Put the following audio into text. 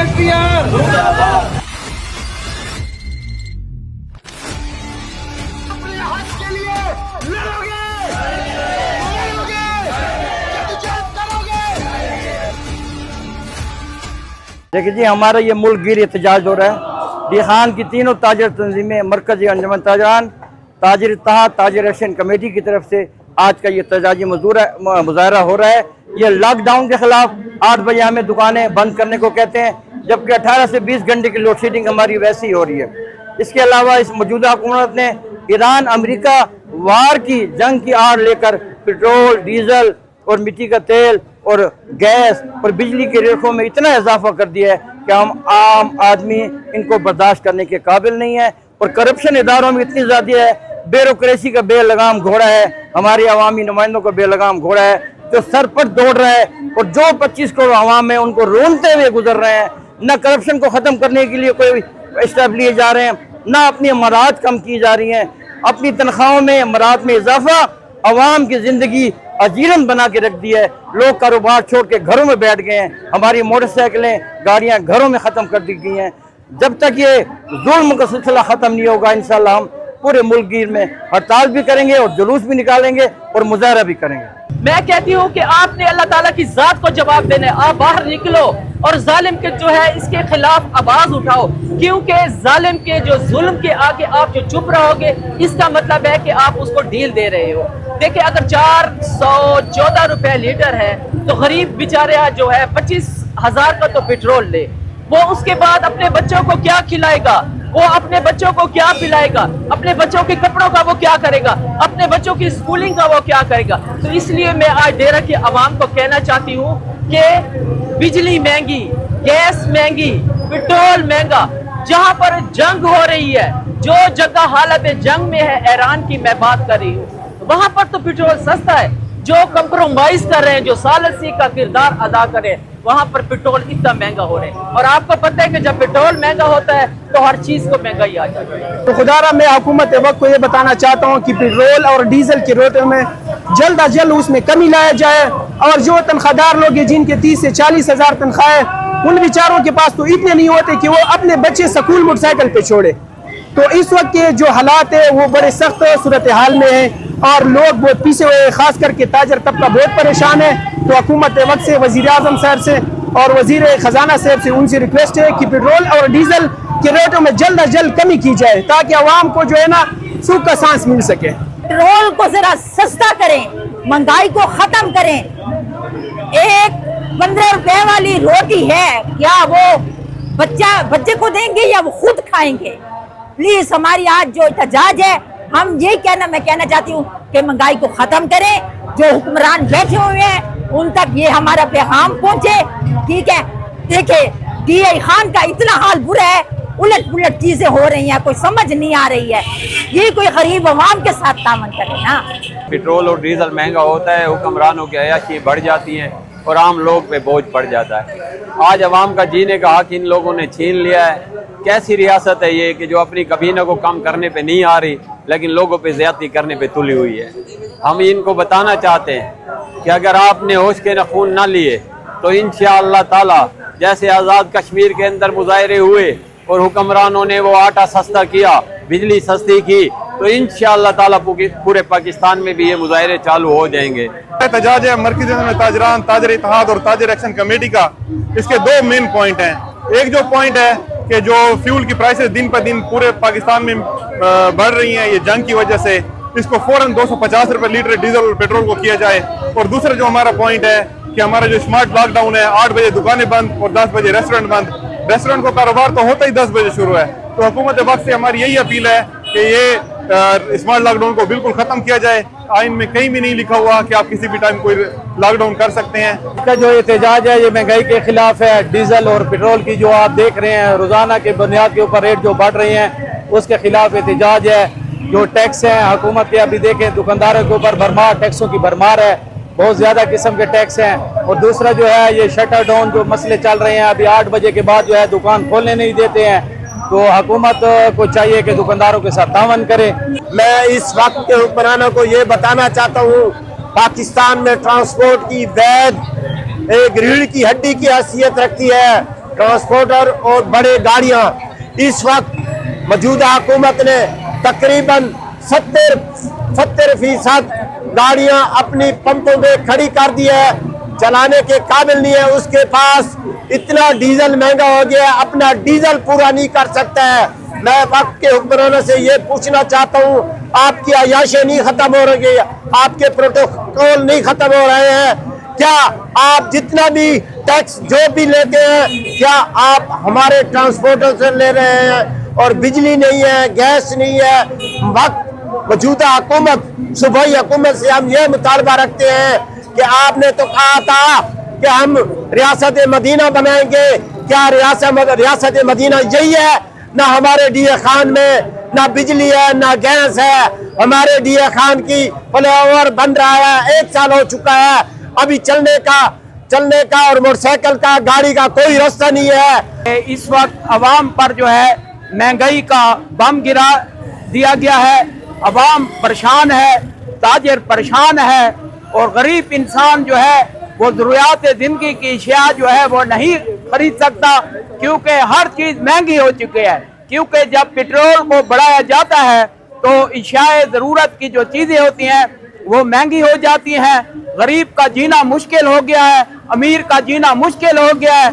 देखिए जी, हमारा ये मुल्क गिर एहतजाज हो रहा है। डी खान की तीनों ताजर तंजीमें, मरकजी अंजुमन ताजरान, ताजर इत्तेहाद, ताजर एक्शन कमेटी की तरफ से आज का ये एहतजाजी मुजाहरा हो रहा है। ये लॉकडाउन के खिलाफ 8 बजे हमें दुकानें बंद करने को कहते हैं, जबकि 18 से 20 घंटे की लोड शेडिंग हमारी वैसी हो रही है। इसके अलावा इस मौजूदा हुकूमत ने ईरान अमेरिका वार की जंग की आड़ लेकर पेट्रोल, डीजल और मिट्टी का तेल और गैस और बिजली के रेखों में इतना इजाफा कर दिया है कि हम आम आदमी इनको बर्दाश्त करने के काबिल नहीं है। और करप्शन इदारों में इतनी ज़्यादा है, ब्यूरोक्रेसी का बेलगाम घोड़ा है, हमारे अवामी नुमाइंदों का बेलगाम घोड़ा है जो सर पर दौड़ रहा है, और जो 25 करोड़ अवाम है उनको रोनते हुए गुजर रहे हैं। न करप्शन को ख़त्म करने के लिए कोई स्टेप लिए जा रहे हैं, ना अपनी मराहत कम की जा रही हैं, अपनी तनख्वाहों में मराहत में इजाफा अवाम की ज़िंदगी अजीरन बना के रख दी है। लोग कारोबार छोड़ के घरों में बैठ गए हैं, हमारी मोटरसाइकिलें गाड़ियां घरों में ख़त्म कर दी गई हैं। जब तक ये जुल्म का सिलसिला ख़त्म नहीं होगा, इंशाअल्लाह हम पूरे मुल्क गिर में हड़ताल भी करेंगे और जुलूस भी निकालेंगे और मुजाहरा भी करेंगे। मैं कहती हूँ कि आपने अल्लाह ताला की ज़ात को जवाब देना है। आप बाहर निकलो और जालिम के जो है इसके खिलाफ आवाज उठाओ, क्योंकि जालिम के जो जुल्म के आगे आप जो चुप रहोगे इसका मतलब है कि आप उसको डील दे रहे हो। देखिए, अगर 414 रुपए लीटर है तो गरीब बेचारा जो है 25,000 का तो पेट्रोल ले, वो उसके बाद अपने बच्चों को क्या खिलाएगा, वो अपने बच्चों को क्या पिलाएगा, अपने बच्चों के कपड़ों का वो क्या करेगा, अपने बच्चों की स्कूलिंग का वो क्या करेगा। तो इसलिए मैं आज डेरा की आवाम को कहना चाहती हूँ कि बिजली महंगी, गैस महंगी, पेट्रोल महंगा, जहाँ पर जंग हो रही है, जो जगह हालत जंग में है, ईरान की मैं बात कर रही हूँ, वहां पर तो पेट्रोल सस्ता है। जो कंप्रोमाइज कर रहे हैं, जो सालसी का किरदार अदा कर रहे हैं, वहां पर पेट्रोल इतना महंगा हो रहा है। और आपको पता है कि जब पेट्रोल महंगा होता है तो हर चीज को महंगाई आ जाती है। तो खुदारा मैं हुकूमत वक्त को ये बताना चाहता हूँ कि पेट्रोल और डीजल के रेटों में जल्द अज जल्द उसमें कमी लाया जाए, और जो तनख्वाहदार लोग हैं जिनके 30 से 40 हजार तनख्वाहें, उन बेचारों के पास तो इतने नहीं होते कि वो अपने बच्चे स्कूल मोटरसाइकिल पे छोड़े। तो इस वक्त के जो हालात है वो बड़े सख्त सूरत हाल में है और लोग बहुत पीछे हुए, खास करके ताजर तबका बहुत परेशान है। तो हुकूमत वक्त से, वजीर आजम साहब से और वजीर खजाना साहब से उनसे रिक्वेस्ट है कि पेट्रोल और डीजल के रेटों में जल्द अज जल्द कमी की जाए, ताकि आवाम को जो है ना सुख का सांस मिल सके। पेट्रोल को जरा सस्ता करें, महंगाई को खत्म करें। एक 15 रुपए वाली रोटी है, क्या वो बच्चे को देंगे या वो खुद खाएंगे? प्लीज हमारी आज जो एहतजाज है, हम ये मैं कहना चाहती हूँ कि महंगाई को खत्म करें। जो हुक्मरान बैठे हुए हैं उन तक ये हमारा पैगाम पहुंचे, ठीक है। देखिए, डी खान का इतना हाल बुरा है, उलट पुलट चीजें हो रही हैं, कोई समझ नहीं आ रही है। ये कोई गरीब अवाम के साथ तामन करे ना। पेट्रोल और डीजल महंगा होता है, हुक्मरानों की अयाशी बढ़ जाती है और आम लोग पे बोझ पड़ जाता है। आज अवाम का जीने का हक इन लोगों ने छीन लिया है। कैसी रियासत है ये कि जो अपनी कबीना को कम करने पे नहीं आ रही, लेकिन लोगों पे ज्यादती करने पे तुली हुई है। हम इनको बताना चाहते हैं कि अगर आपने होश के नखून ना लिए तो इंशाअल्लाह ताला जैसे आज़ाद कश्मीर के अंदर मुजाहरे हुए और हुक्मरानों ने वो आटा सस्ता किया, बिजली सस्ती की, तो इंशाअल्लाह ताला पूरे पाकिस्तान में भी ये मुजाहरे चालू हो जाएंगे। एहतजाज है मरकज़ी में ताजरान, ताजर इत्तेहाद और ताजर एक्शन कमेटी का। इसके 2 मेन पॉइंट हैं। एक जो पॉइंट है कि जो फ्यूल की प्राइसेस दिन पर दिन पूरे पाकिस्तान में बढ़ रही हैं ये जंग की वजह से, इसको फौरन 250 रुपए लीटर डीजल और पेट्रोल को किया जाए। और दूसरा जो हमारा पॉइंट है कि हमारा जो स्मार्ट लॉकडाउन है, 8 बजे दुकानें बंद और 10 बजे रेस्टोरेंट बंद। रेस्टोरेंट को कारोबार तो होता ही 10 बजे शुरू है। तो हुकूमत वक्त से हमारी यही अपील है कि ये स्मार्ट लॉकडाउन को बिल्कुल खत्म किया जाए। आइन में कहीं भी नहीं लिखा हुआ कि आप किसी भी टाइम कोई लॉकडाउन कर सकते हैं। इसका जो एहतजाज है ये महंगाई के खिलाफ है। डीजल और पेट्रोल की जो आप देख रहे हैं रोजाना के बुनियाद के ऊपर रेट जो बढ़ रहे हैं, उसके खिलाफ एहतजाज है। जो टैक्स है हुकूमत के, अभी देखें दुकानदारों के ऊपर भरमार, टैक्सों की भरमार है, बहुत ज्यादा किस्म के टैक्स हैं। और दूसरा जो है ये शटर डाउन जो मसले चल रहे हैं, अभी 8 बजे के बाद जो है दुकान खोलने नहीं देते हैं। तो हुकूमत को चाहिए कि दुकानदारों के साथ तावन करे। मैं इस वक्त के हुक्मरानों को ये बताना चाहता हूँ, पाकिस्तान में ट्रांसपोर्ट की वैध एक रीढ़ की हड्डी की हैसियत रखती है। ट्रांसपोर्टर और बड़े गाड़ियां इस वक्त मौजूदा हुकूमत ने तकरीबन 70% गाड़ियां अपनी पंपों पे खड़ी कर दी है, चलाने के काबिल नहीं है, उसके पास इतना डीजल महंगा हो गया है, अपना डीजल पूरा नहीं कर सकता है। मैं वक्त के हुक्मरानों से ये पूछना चाहता हूँ, आपकी अयाशें नहीं खत्म हो रही है, आपके प्रोटोकॉल नहीं खत्म हो रहे हैं, क्या आप जितना भी टैक्स जो भी लेते हैं क्या आप हमारे ट्रांसपोर्टर से ले रहे हैं? और बिजली नहीं है, गैस नहीं है। वक्त मौजूदा हुकूमत सूबाई हुकूमत से हम ये मुतालबा रखते हैं कि आपने तो कहा था कि हम रियासत मदीना बनाएंगे, क्या रियासत मदीना यही है? ना हमारे डीए खान में ना बिजली है ना गैस है, हमारे डीए खान की फ्लाईओवर बन रहा है, 1 साल हो चुका है, अभी चलने का और मोटरसाइकिल का गाड़ी का कोई रास्ता नहीं है। इस वक्त अवाम पर जो है महंगाई का बम गिरा दिया गया है, अवाम परेशान है, ताजिर परेशान है और गरीब इंसान जो है वो ज़रूरियात ज़िंदगी की अशिया जो है वो नहीं खरीद सकता, क्योंकि हर चीज़ महंगी हो चुकी है। क्योंकि जब पेट्रोल को बढ़ाया जाता है तो अशियाए ज़रूरत की जो चीज़ें होती हैं वो महंगी हो जाती हैं, गरीब का जीना मुश्किल हो गया है, अमीर का जीना मुश्किल हो गया है।